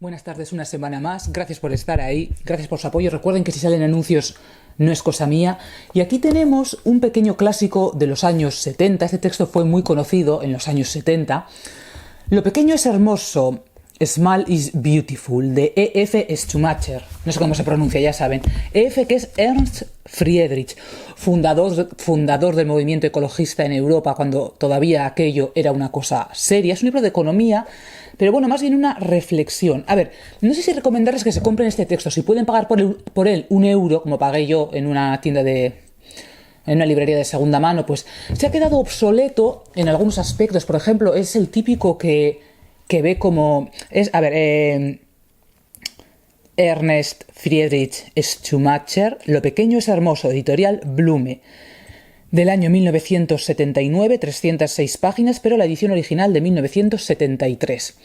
Buenas tardes, una semana más. Gracias por estar ahí, gracias por su apoyo. Recuerden que si salen anuncios no es cosa mía. Y aquí tenemos un pequeño clásico de los años 70. Este texto fue muy conocido en los años 70. Lo pequeño es hermoso, Small is Beautiful, de E.F. Schumacher. No sé cómo se pronuncia, ya saben. E.F. que es Ernst Friedrich, fundador del movimiento ecologista en Europa cuando todavía aquello era una cosa seria. Es un libro de economía, pero bueno, más bien una reflexión. A ver, no sé si recomendarles que se compren este texto. Si pueden pagar por él 1 euro, como pagué yo en una tienda en una librería de segunda mano, pues se ha quedado obsoleto en algunos aspectos. Por ejemplo, es el típico que ve como... Ernst Friedrich Schumacher, Lo pequeño es hermoso, editorial Blume, del año 1979, 306 páginas, pero la edición original de 1973.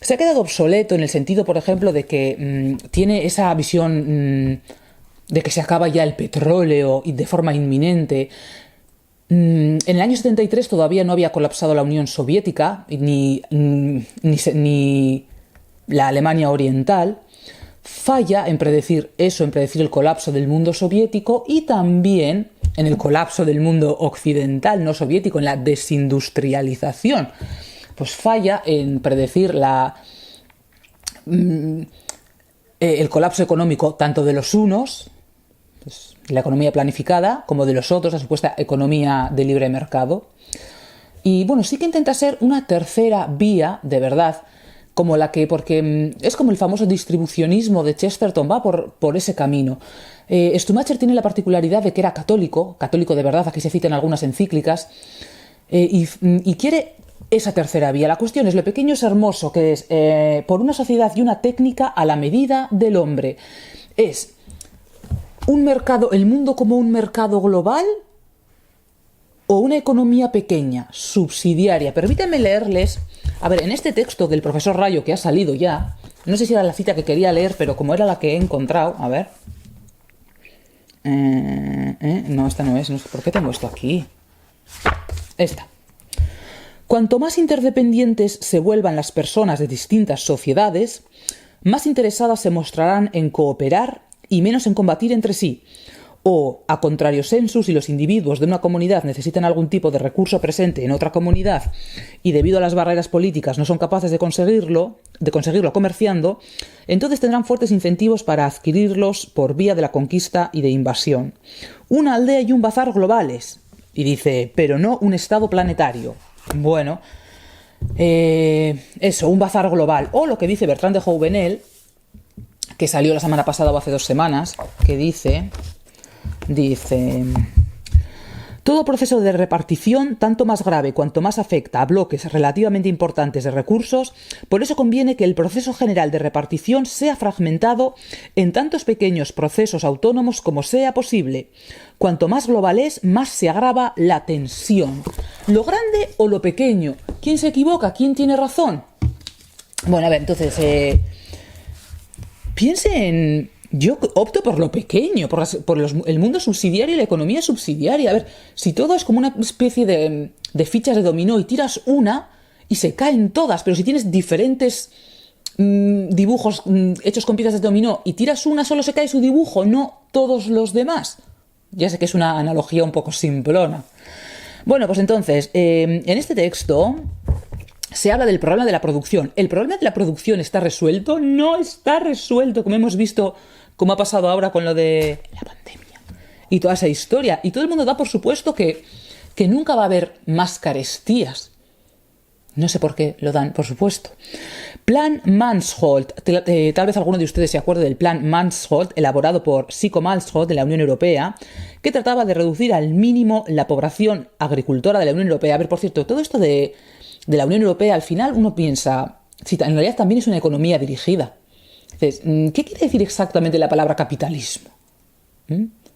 Se ha quedado obsoleto en el sentido, por ejemplo, de que tiene esa visión de que se acaba ya el petróleo y de forma inminente. En el año 73 todavía no había colapsado la Unión Soviética ni la Alemania Oriental. Falla en predecir eso, en predecir el colapso del mundo soviético y también en el colapso del mundo occidental, no soviético, en la desindustrialización. Pues falla en predecir el colapso económico tanto de los unos, pues, la economía planificada, como de los otros, la supuesta economía de libre mercado. Y bueno, sí que intenta ser una tercera vía de verdad, como la que, porque es como el famoso distribucionismo de Chesterton, va por ese camino. Schumacher tiene la particularidad de que era católico de verdad, aquí se citan algunas encíclicas, y quiere esa tercera vía. La cuestión es: lo pequeño es hermoso, que es por una sociedad y una técnica a la medida del hombre. Es un mercado, el mundo como un mercado global, o una economía pequeña, subsidiaria. Permítanme leerles, a ver, en este texto del profesor Rayo que ha salido ya, no sé si era la cita que quería leer, pero como era la que he encontrado, a ver. No, esta no es, no sé por qué tengo esto aquí. Esta. Cuanto más interdependientes se vuelvan las personas de distintas sociedades, más interesadas se mostrarán en cooperar y menos en combatir entre sí. O, a contrario sensu, si los individuos de una comunidad necesitan algún tipo de recurso presente en otra comunidad y debido a las barreras políticas no son capaces de conseguirlo comerciando, entonces tendrán fuertes incentivos para adquirirlos por vía de la conquista y de invasión. Una aldea y un bazar globales. Y dice, pero no un estado planetario. Bueno, eso, un bazar global. O lo que dice Bertrand de Jouvenel, que salió la semana pasada o hace 2 semanas, que dice, todo proceso de repartición, tanto más grave cuanto más afecta a bloques relativamente importantes de recursos, por eso conviene que el proceso general de repartición sea fragmentado en tantos pequeños procesos autónomos como sea posible. Cuanto más global es, más se agrava la tensión. ¿Lo grande o lo pequeño? ¿Quién se equivoca? ¿Quién tiene razón? Bueno, a ver, entonces, piense en... Yo opto por lo pequeño, el mundo subsidiario y la economía subsidiaria. A ver, si todo es como una especie de fichas de dominó y tiras una y se caen todas, pero si tienes diferentes dibujos hechos con piezas de dominó y tiras una, solo se cae su dibujo, no todos los demás. Ya sé que es una analogía un poco simplona. Bueno, pues entonces, en este texto se habla del problema de la producción. ¿El problema de la producción está resuelto? No está resuelto, como hemos visto, como ha pasado ahora con lo de la pandemia y toda esa historia. Y todo el mundo da por supuesto que nunca va a haber más carestías. No sé por qué lo dan, por supuesto. Plan Mansholt. Tal vez alguno de ustedes se acuerde del Plan Mansholt, elaborado por Sico Mansholt de la Unión Europea, que trataba de reducir al mínimo la población agricultora de la Unión Europea. A ver, por cierto, todo esto de la Unión Europea, al final uno piensa, si en realidad también es una economía dirigida. Entonces, ¿qué quiere decir exactamente la palabra capitalismo?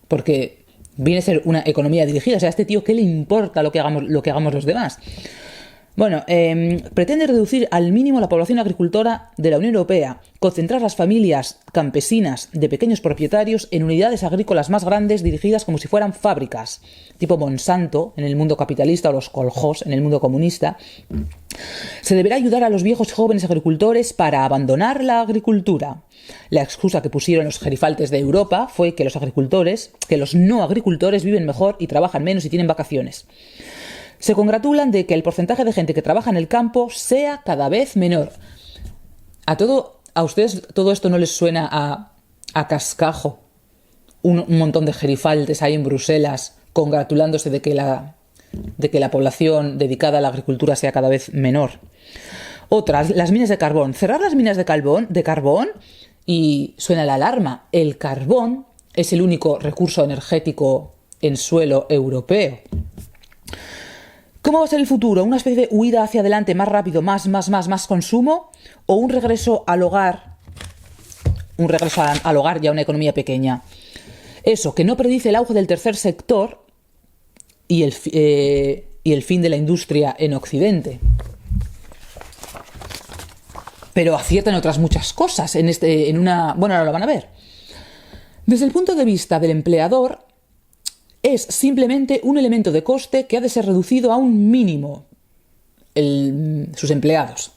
Porque viene a ser una economía dirigida. O sea, a este tío, ¿qué le importa lo que hagamos los demás? Bueno, pretende reducir al mínimo la población agricultora de la Unión Europea, concentrar las familias campesinas de pequeños propietarios en unidades agrícolas más grandes dirigidas como si fueran fábricas, tipo Monsanto en el mundo capitalista o los Koljós en el mundo comunista. Se deberá ayudar a los viejos y jóvenes agricultores para abandonar la agricultura. La excusa que pusieron los gerifaltes de Europa fue que los no agricultores viven mejor y trabajan menos y tienen vacaciones. Se congratulan de que el porcentaje de gente que trabaja en el campo sea cada vez menor. ¿A ustedes todo esto no les suena a cascajo? Un montón de gerifaltes ahí en Bruselas congratulándose de que la población dedicada a la agricultura sea cada vez menor. Otras, las minas de carbón. Cerrar las minas de carbón y suena la alarma. El carbón es el único recurso energético en suelo europeo. ¿Cómo va a ser el futuro? ¿Una especie de huida hacia adelante más rápido, más consumo? ¿O un regreso al hogar? Un regreso al hogar y a una economía pequeña. Eso, que no predice el auge del tercer sector y el fin de la industria en Occidente. Pero aciertan otras muchas cosas bueno, ahora lo van a ver. Desde el punto de vista del empleador, es simplemente un elemento de coste que ha de ser reducido a un mínimo, sus empleados,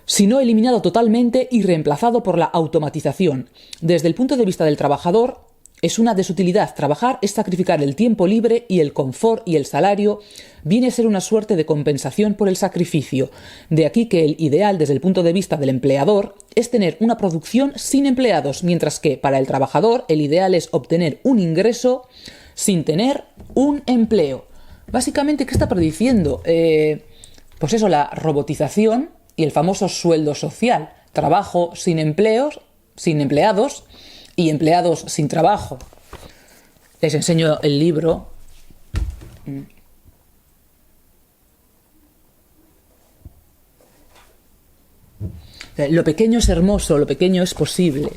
sino eliminado totalmente y reemplazado por la automatización. Desde el punto de vista del trabajador, es una desutilidad. Trabajar es sacrificar el tiempo libre y el confort y el salario viene a ser una suerte de compensación por el sacrificio. De aquí que el ideal desde el punto de vista del empleador es tener una producción sin empleados, mientras que para el trabajador el ideal es obtener un ingreso sin tener un empleo. Básicamente, ¿qué está prediciendo? Pues eso, la robotización y el famoso sueldo social. Trabajo sin empleados y empleados sin trabajo. Les enseño el libro. Lo pequeño es hermoso, lo pequeño es posible.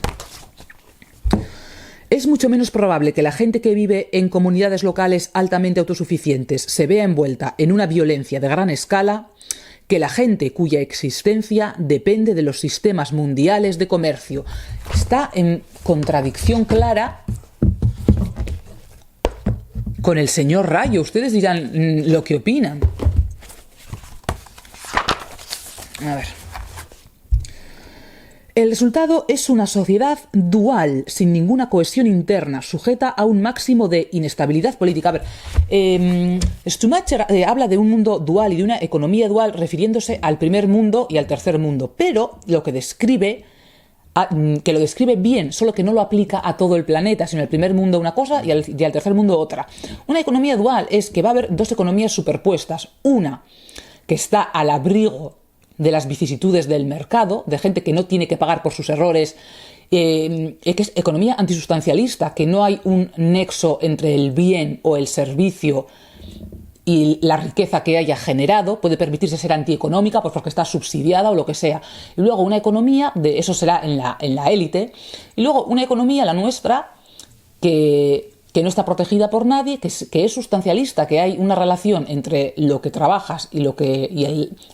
Es mucho menos probable que la gente que vive en comunidades locales altamente autosuficientes se vea envuelta en una violencia de gran escala que la gente cuya existencia depende de los sistemas mundiales de comercio. Está en contradicción clara con el señor Rayo. Ustedes dirán lo que opinan. A ver. El resultado es una sociedad dual, sin ninguna cohesión interna, sujeta a un máximo de inestabilidad política. A ver, Schumacher habla de un mundo dual y de una economía dual refiriéndose al primer mundo y al tercer mundo, pero lo que describe, que lo describe bien, solo que no lo aplica a todo el planeta, sino al primer mundo una cosa y al tercer mundo otra. Una economía dual es que va a haber dos economías superpuestas, una que está al abrigo de las vicisitudes del mercado, de gente que no tiene que pagar por sus errores, que es economía antisustancialista, que no hay un nexo entre el bien o el servicio y la riqueza que haya generado, puede permitirse ser antieconómica pues porque está subsidiada o lo que sea. Y luego una economía, eso será en la élite, y luego una economía, la nuestra, que no está protegida por nadie, que es sustancialista, que hay una relación entre lo que trabajas y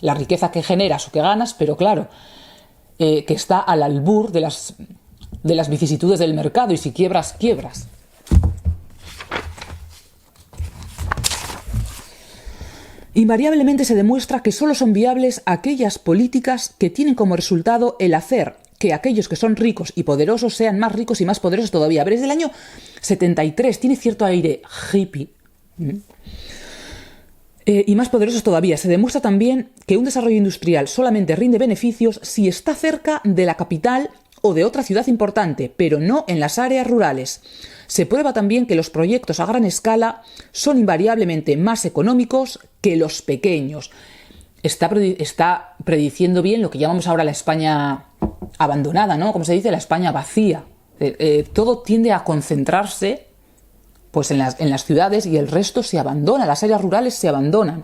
la riqueza que generas o que ganas, pero claro, que está al albur de las vicisitudes del mercado, y si quiebras, quiebras. Invariablemente se demuestra que solo son viables aquellas políticas que tienen como resultado el hacer que aquellos que son ricos y poderosos sean más ricos y más poderosos todavía. A ver, es del año 73, tiene cierto aire hippie. Y más poderosos todavía. Se demuestra también que un desarrollo industrial solamente rinde beneficios si está cerca de la capital o de otra ciudad importante, pero no en las áreas rurales. Se prueba también que los proyectos a gran escala son invariablemente más económicos que los pequeños. Está prediciendo bien lo que llamamos ahora la España abandonada, ¿no? Como se dice, la España vacía. Todo tiende a concentrarse pues en las ciudades y el resto se abandona, las áreas rurales se abandonan.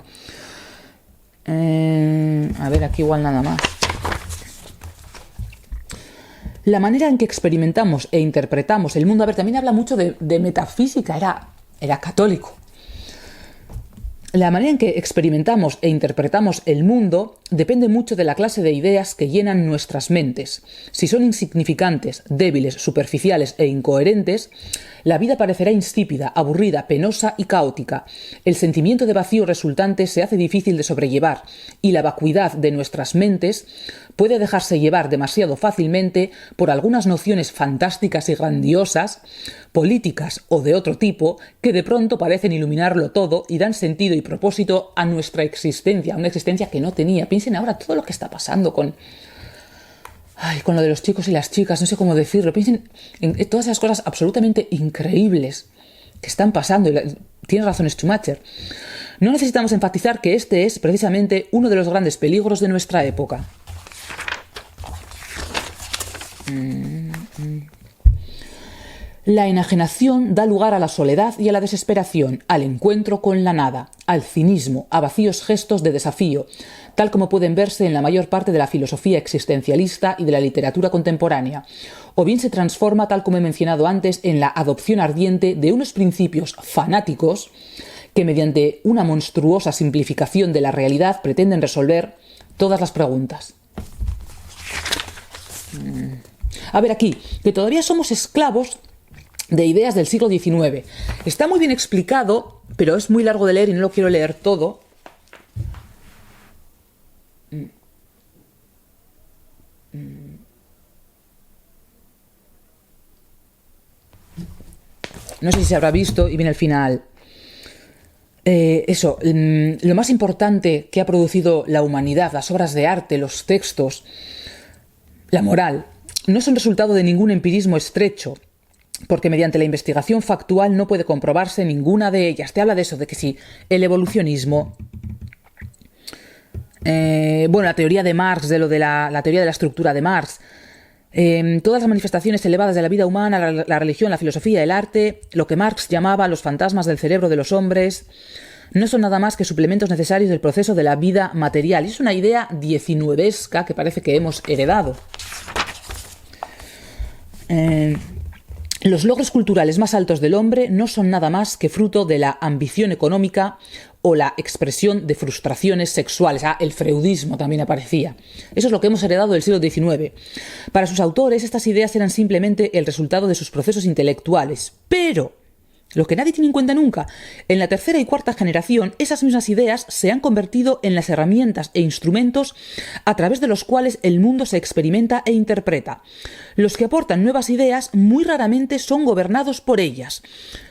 A ver, aquí igual nada más. La manera en que experimentamos e interpretamos el mundo, a ver, también habla mucho de metafísica, era católico. La manera en que experimentamos e interpretamos el mundo depende mucho de la clase de ideas que llenan nuestras mentes. Si son insignificantes, débiles, superficiales e incoherentes, la vida parecerá insípida, aburrida, penosa y caótica. El sentimiento de vacío resultante se hace difícil de sobrellevar y la vacuidad de nuestras mentes puede dejarse llevar demasiado fácilmente por algunas nociones fantásticas y grandiosas, políticas o de otro tipo, que de pronto parecen iluminarlo todo y dan sentido y propósito a nuestra existencia, una existencia que no tenía. Piensen ahora todo lo que está pasando con lo de los chicos y las chicas, no sé cómo decirlo. Piensen en todas esas cosas absolutamente increíbles que están pasando. Tienes razón, Schumacher. No necesitamos enfatizar que este es precisamente uno de los grandes peligros de nuestra época. La enajenación da lugar a la soledad y a la desesperación, al encuentro con la nada, al cinismo, a vacíos gestos de desafío, tal como pueden verse en la mayor parte de la filosofía existencialista y de la literatura contemporánea, o bien se transforma, tal como he mencionado antes, en la adopción ardiente de unos principios fanáticos que, mediante una monstruosa simplificación de la realidad, pretenden resolver todas las preguntas. A ver aquí, que todavía somos esclavos de ideas del siglo XIX. Está muy bien explicado, pero es muy largo de leer y no lo quiero leer todo. No sé si se habrá visto y viene al final. Lo más importante que ha producido la humanidad, las obras de arte, los textos, la moral, no son resultado de ningún empirismo estrecho, porque mediante la investigación factual no puede comprobarse ninguna de ellas. Te habla de eso, de que si el evolucionismo, la teoría de Marx, de la teoría de la estructura de Marx, todas las manifestaciones elevadas de la vida humana, la religión, la filosofía, el arte, lo que Marx llamaba los fantasmas del cerebro de los hombres, no son nada más que suplementos necesarios del proceso de la vida material. Y es una idea diecinuevesca que parece que hemos heredado. Los logros culturales más altos del hombre no son nada más que fruto de la ambición económica o la expresión de frustraciones sexuales. El freudismo también aparecía. Eso es lo que hemos heredado del siglo XIX. Para sus autores, estas ideas eran simplemente el resultado de sus procesos intelectuales. Pero lo que nadie tiene en cuenta nunca, en la tercera y cuarta generación, esas mismas ideas se han convertido en las herramientas e instrumentos a través de los cuales el mundo se experimenta e interpreta. Los que aportan nuevas ideas muy raramente son gobernados por ellas,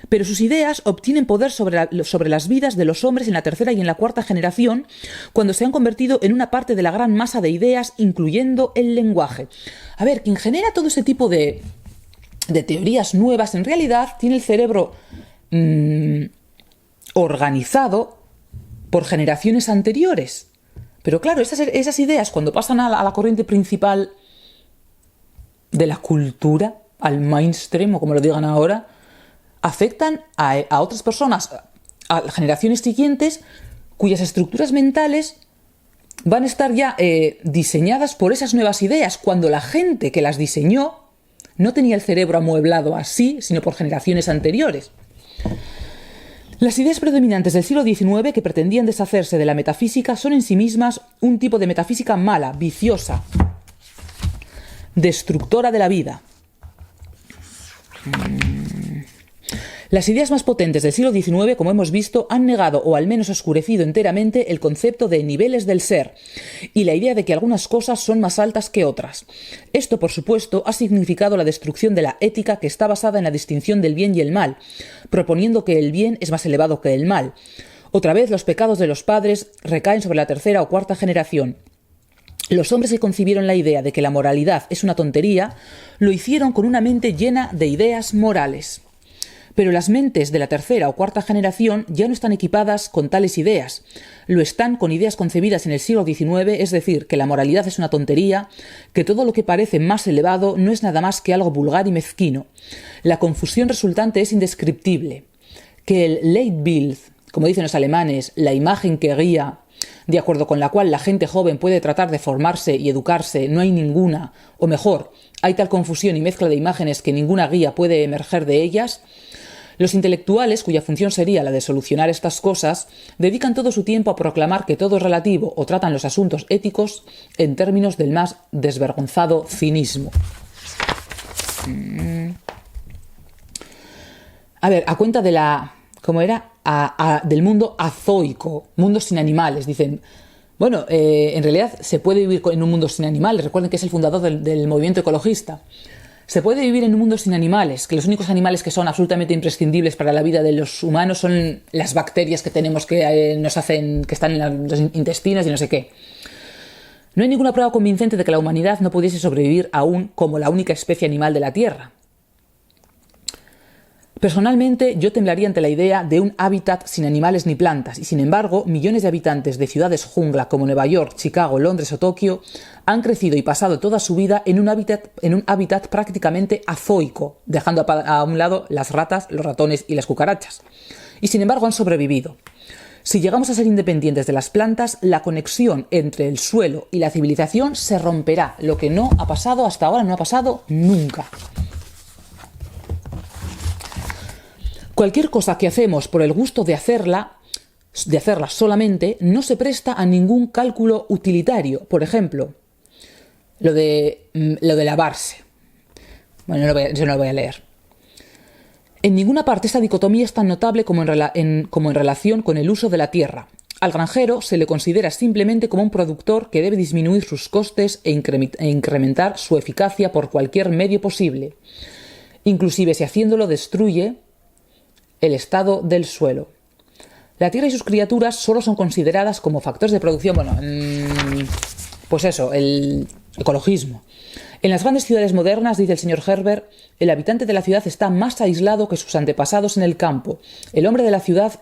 pero sus ideas obtienen poder sobre las vidas de los hombres en la tercera y en la cuarta generación, cuando se han convertido en una parte de la gran masa de ideas, incluyendo el lenguaje. A ver, quien genera todo ese tipo de teorías nuevas, en realidad tiene el cerebro organizado por generaciones anteriores. Pero claro, esas ideas, cuando pasan a la corriente principal de la cultura, al mainstream, o como lo digan ahora, afectan a otras personas, a generaciones siguientes, cuyas estructuras mentales van a estar ya diseñadas por esas nuevas ideas, cuando la gente que las diseñó no tenía el cerebro amueblado así, sino por generaciones anteriores. Las ideas predominantes del siglo XIX, que pretendían deshacerse de la metafísica, son en sí mismas un tipo de metafísica mala, viciosa, destructora de la vida. Las ideas más potentes del siglo XIX, como hemos visto, han negado o al menos oscurecido enteramente el concepto de niveles del ser y la idea de que algunas cosas son más altas que otras. Esto, por supuesto, ha significado la destrucción de la ética, que está basada en la distinción del bien y el mal, proponiendo que el bien es más elevado que el mal. Otra vez, los pecados de los padres recaen sobre la tercera o cuarta generación. Los hombres que concibieron la idea de que la moralidad es una tontería, lo hicieron con una mente llena de ideas morales. Pero las mentes de la tercera o cuarta generación ya no están equipadas con tales ideas. Lo están con ideas concebidas en el siglo XIX, es decir, que la moralidad es una tontería, que todo lo que parece más elevado no es nada más que algo vulgar y mezquino. La confusión resultante es indescriptible. Que el Leitbild, como dicen los alemanes, la imagen que guía, de acuerdo con la cual la gente joven puede tratar de formarse y educarse, no hay ninguna, o mejor, hay tal confusión y mezcla de imágenes que ninguna guía puede emerger de ellas. Los intelectuales, cuya función sería la de solucionar estas cosas, dedican todo su tiempo a proclamar que todo es relativo o tratan los asuntos éticos en términos del más desvergonzado cinismo. A ver, a cuenta de la... ¿Cómo era? Del mundo azoico, mundo sin animales. Dicen, bueno, en realidad se puede vivir en un mundo sin animales. Recuerden que es el fundador del movimiento ecologista. Se puede vivir en un mundo sin animales, que los únicos animales que son absolutamente imprescindibles para la vida de los humanos son las bacterias que tenemos que nos hacen, que están en los intestinos y no sé qué. No hay ninguna prueba convincente de que la humanidad no pudiese sobrevivir aún como la única especie animal de la Tierra. Personalmente, yo temblaría ante la idea de un hábitat sin animales ni plantas, y sin embargo, millones de habitantes de ciudades jungla como Nueva York, Chicago, Londres o Tokio han crecido y pasado toda su vida en un hábitat prácticamente azoico, dejando a un lado las ratas, los ratones y las cucarachas. Y sin embargo han sobrevivido. Si llegamos a ser independientes de las plantas, la conexión entre el suelo y la civilización se romperá, lo que no ha pasado hasta ahora, no ha pasado nunca. Cualquier cosa que hacemos por el gusto de hacerla solamente, no se presta a ningún cálculo utilitario. Por ejemplo, lo de lavarse. Bueno, yo no lo voy a leer. En ninguna parte esta dicotomía es tan notable como en relación con el uso de la tierra. Al granjero se le considera simplemente como un productor que debe disminuir sus costes e incrementar su eficacia por cualquier medio posible, inclusive si haciéndolo destruye el estado del suelo. La tierra y sus criaturas solo son consideradas como factores de producción, pues eso, el ecologismo. En las grandes ciudades modernas, dice el señor Herbert, el habitante de la ciudad está más aislado que sus antepasados en el campo. El hombre de la ciudad,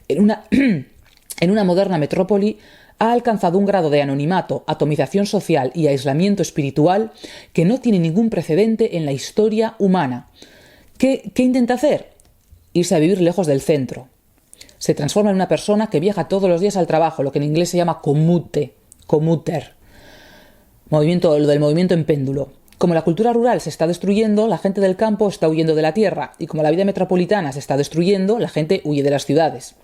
en una moderna metrópoli, ha alcanzado un grado de anonimato, atomización social y aislamiento espiritual que no tiene ningún precedente en la historia humana. ¿Qué intenta hacer? Irse a vivir lejos del centro. Se transforma en una persona que viaja todos los días al trabajo, lo que en inglés se llama commuter. Lo del movimiento en péndulo. Como la cultura rural se está destruyendo, la gente del campo está huyendo de la tierra, y como la vida metropolitana se está destruyendo, la gente huye de las ciudades.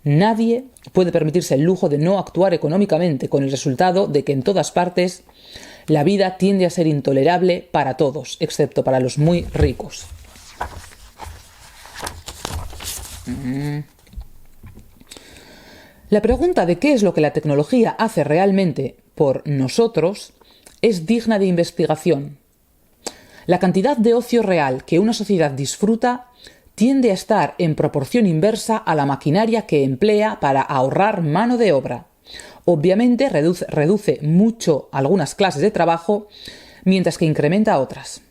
Nadie puede permitirse el lujo de no actuar económicamente, con el resultado de que en todas partes la vida tiende a ser intolerable para todos, excepto para los muy ricos. La pregunta de qué es lo que la tecnología hace realmente por nosotros es digna de investigación. La cantidad de ocio real que una sociedad disfruta tiende a estar en proporción inversa a la maquinaria que emplea para ahorrar mano de obra. Obviamente reduce mucho algunas clases de trabajo, mientras que incrementa otras.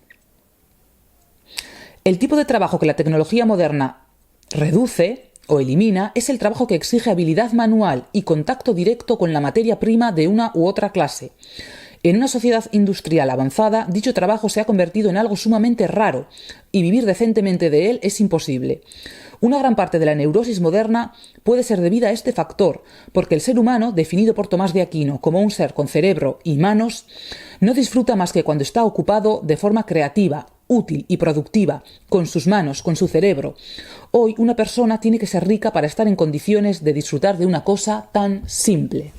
El tipo de trabajo que la tecnología moderna reduce o elimina es el trabajo que exige habilidad manual y contacto directo con la materia prima de una u otra clase. En una sociedad industrial avanzada, dicho trabajo se ha convertido en algo sumamente raro y vivir decentemente de él es imposible. Una gran parte de la neurosis moderna puede ser debida a este factor, porque el ser humano, definido por Tomás de Aquino como un ser con cerebro y manos, no disfruta más que cuando está ocupado de forma creativa, útil y productiva, con sus manos, con su cerebro. Hoy una persona tiene que ser rica para estar en condiciones de disfrutar de una cosa tan simple.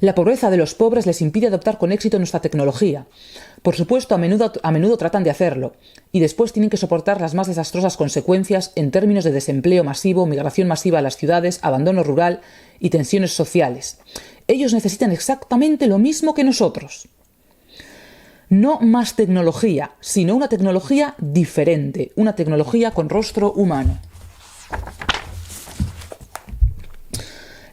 La pobreza de los pobres les impide adoptar con éxito nuestra tecnología. Por supuesto, a menudo tratan de hacerlo, y después tienen que soportar las más desastrosas consecuencias en términos de desempleo masivo, migración masiva a las ciudades, abandono rural y tensiones sociales. Ellos necesitan exactamente lo mismo que nosotros. No más tecnología, sino una tecnología diferente, una tecnología con rostro humano.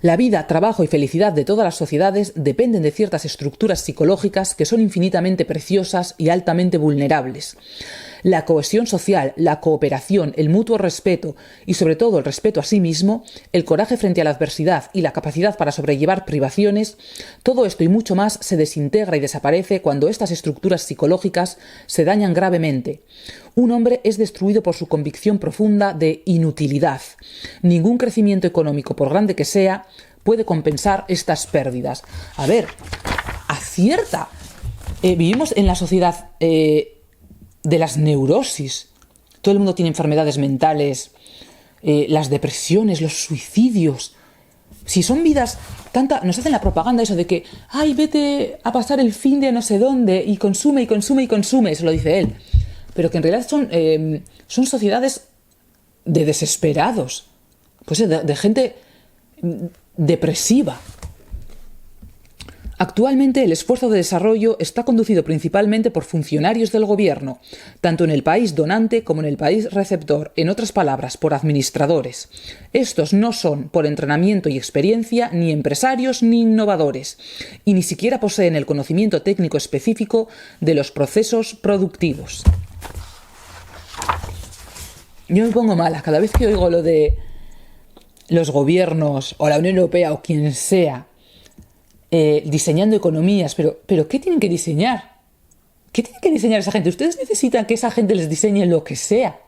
La vida, trabajo y felicidad de todas las sociedades dependen de ciertas estructuras psicológicas que son infinitamente preciosas y altamente vulnerables. La cohesión social, la cooperación, el mutuo respeto y sobre todo el respeto a sí mismo, el coraje frente a la adversidad y la capacidad para sobrellevar privaciones, todo esto y mucho más se desintegra y desaparece cuando estas estructuras psicológicas se dañan gravemente. Un hombre es destruido por su convicción profunda de inutilidad. Ningún crecimiento económico, por grande que sea, puede compensar estas pérdidas. A ver, acierta. Vivimos en la sociedad de las neurosis. Todo el mundo tiene enfermedades mentales, las depresiones, los suicidios. Si son vidas, nos hacen la propaganda eso de que, ay, vete a pasar el fin de no sé dónde y consume, y consume, y consume, eso lo dice él. Pero que en realidad son sociedades de desesperados, pues de gente depresiva. Actualmente el esfuerzo de desarrollo está conducido principalmente por funcionarios del gobierno, tanto en el país donante como en el país receptor, en otras palabras, por administradores. Estos no son, por entrenamiento y experiencia, ni empresarios ni innovadores, y ni siquiera poseen el conocimiento técnico específico de los procesos productivos. Yo me pongo mala cada vez que oigo lo de los gobiernos o la Unión Europea o quien sea diseñando economías, pero ¿qué tienen que diseñar? ¿Qué tiene que diseñar esa gente? Ustedes necesitan que esa gente les diseñe lo que sea.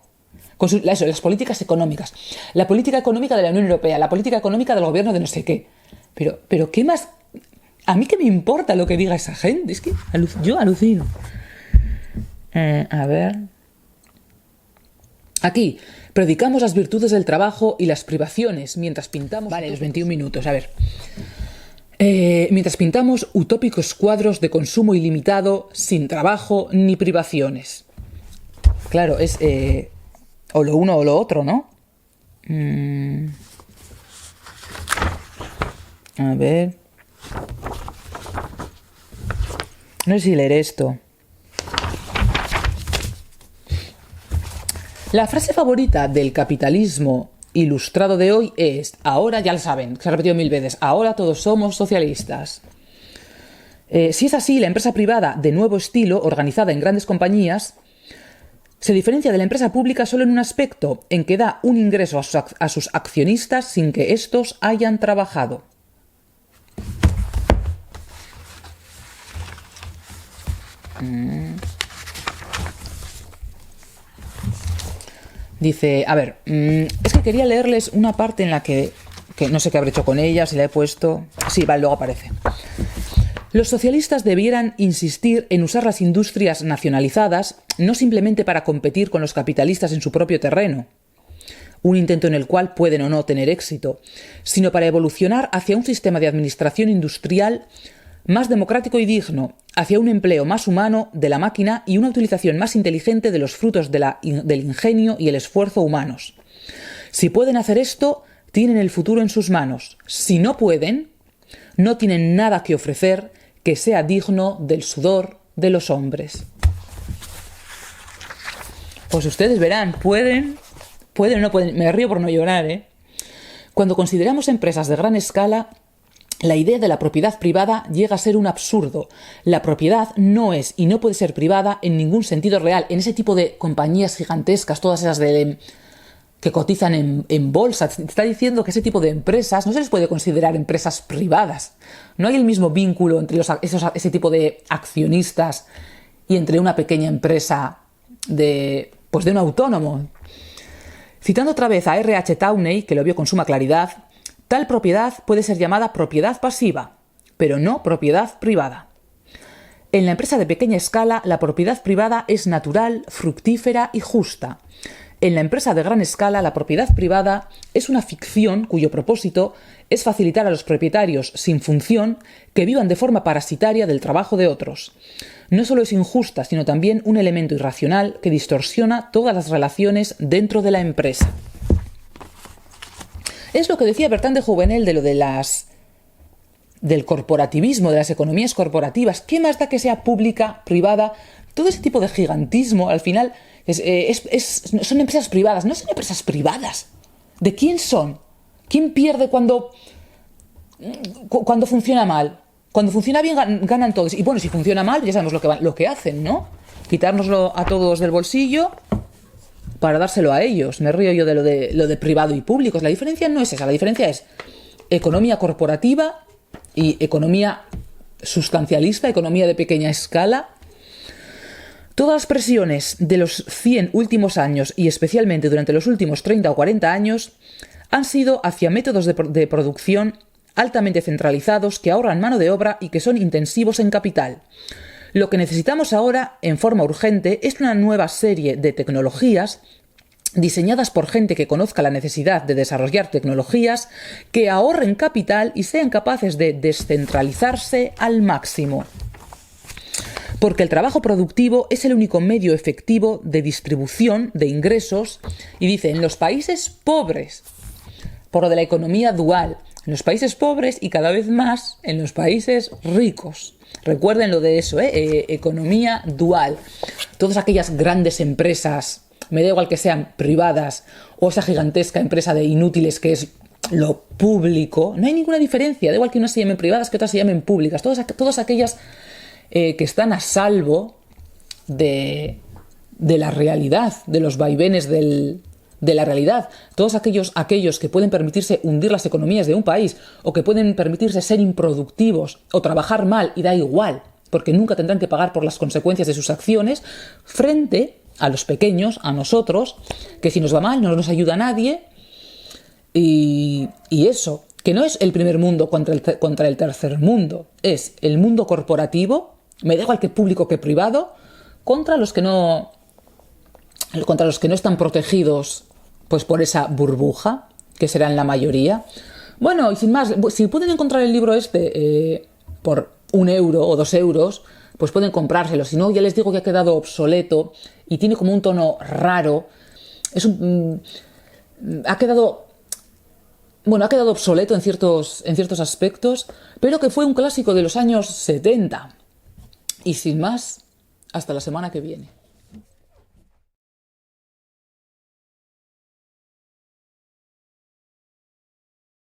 Con las políticas económicas. La política económica de la Unión Europea, la política económica del gobierno de no sé qué. Pero ¿qué más? ¿A mí qué me importa lo que diga esa gente? Es que yo alucino. A ver. Aquí, predicamos las virtudes del trabajo y las privaciones mientras pintamos... Vale, los 21 minutos, a ver. Mientras pintamos utópicos cuadros de consumo ilimitado, sin trabajo ni privaciones. Claro, es o lo uno o lo otro, ¿no? A ver. No sé si leer esto. La frase favorita del capitalismo ilustrado de hoy es, ahora ya lo saben, se ha repetido 1000 veces, ahora todos somos socialistas. Si es así, la empresa privada de nuevo estilo, organizada en grandes compañías, se diferencia de la empresa pública solo en un aspecto, en que da un ingreso a sus accionistas sin que estos hayan trabajado. Dice, a ver, es que quería leerles una parte en la que no sé qué habré hecho con ella, si la he puesto... Sí, vale, luego aparece. Los socialistas debieran insistir en usar las industrias nacionalizadas no simplemente para competir con los capitalistas en su propio terreno, un intento en el cual pueden o no tener éxito, sino para evolucionar hacia un sistema de administración industrial más democrático y digno, hacia un empleo más humano de la máquina y una utilización más inteligente de los frutos del ingenio y el esfuerzo humanos. Si pueden hacer esto, tienen el futuro en sus manos. Si no pueden, no tienen nada que ofrecer que sea digno del sudor de los hombres. Pues ustedes verán, pueden o no pueden. Me río por no llorar, ¿eh? Cuando consideramos empresas de gran escala, la idea de la propiedad privada llega a ser un absurdo. La propiedad no es y no puede ser privada en ningún sentido real. En ese tipo de compañías gigantescas, todas esas que cotizan en bolsa, te está diciendo que ese tipo de empresas no se les puede considerar empresas privadas. No hay el mismo vínculo entre ese tipo de accionistas y entre una pequeña empresa de un autónomo. Citando otra vez a R.H. Tawney, que lo vio con suma claridad, tal propiedad puede ser llamada propiedad pasiva, pero no propiedad privada. En la empresa de pequeña escala, la propiedad privada es natural, fructífera y justa. En la empresa de gran escala, la propiedad privada es una ficción cuyo propósito es facilitar a los propietarios sin función que vivan de forma parasitaria del trabajo de otros. No solo es injusta, sino también un elemento irracional que distorsiona todas las relaciones dentro de la empresa. Es lo que decía Bertrand de Jouvenel de lo del corporativismo, de las economías corporativas. ¿Qué más da que sea pública, privada? Todo ese tipo de gigantismo, al final, son empresas privadas. No son empresas privadas. ¿De quién son? ¿Quién pierde cuando funciona mal? Cuando funciona bien ganan todos. Y bueno, si funciona mal, ya sabemos lo que hacen, ¿no? Quitárnoslo a todos del bolsillo para dárselo a ellos. Me río yo de lo de privado y público. La diferencia no es esa. La diferencia es economía corporativa y economía sustancialista, economía de pequeña escala. Todas las presiones de los 100 últimos años y especialmente durante los últimos 30 o 40 años han sido hacia métodos de producción altamente centralizados que ahorran mano de obra y que son intensivos en capital. Lo que necesitamos ahora, en forma urgente, es una nueva serie de tecnologías diseñadas por gente que conozca la necesidad de desarrollar tecnologías que ahorren capital y sean capaces de descentralizarse al máximo. Porque el trabajo productivo es el único medio efectivo de distribución de ingresos, y dice, en los países pobres, por lo de la economía dual, en los países pobres y cada vez más en los países ricos. Recuerden lo de eso, economía dual. Todas aquellas grandes empresas, me da igual que sean privadas o esa gigantesca empresa de inútiles que es lo público, no hay ninguna diferencia, da igual que unas se llamen privadas que otras se llamen públicas, todas aquellas que están a salvo de la realidad, de los vaivenes de la realidad, todos aquellos que pueden permitirse hundir las economías de un país o que pueden permitirse ser improductivos o trabajar mal y da igual, porque nunca tendrán que pagar por las consecuencias de sus acciones, frente a los pequeños, a nosotros, que si nos va mal no nos ayuda a nadie, y eso, que no es el primer mundo contra el tercer mundo, es el mundo corporativo, me da igual que público que privado, contra los que no están protegidos pues por esa burbuja, que serán la mayoría. Bueno, y sin más, si pueden encontrar el libro por 1 euro o 2 euros, pues pueden comprárselo. Si no, ya les digo que ha quedado obsoleto y tiene como un tono raro. Ha quedado obsoleto en ciertos aspectos, pero que fue un clásico de los años 70. Y sin más, hasta la semana que viene.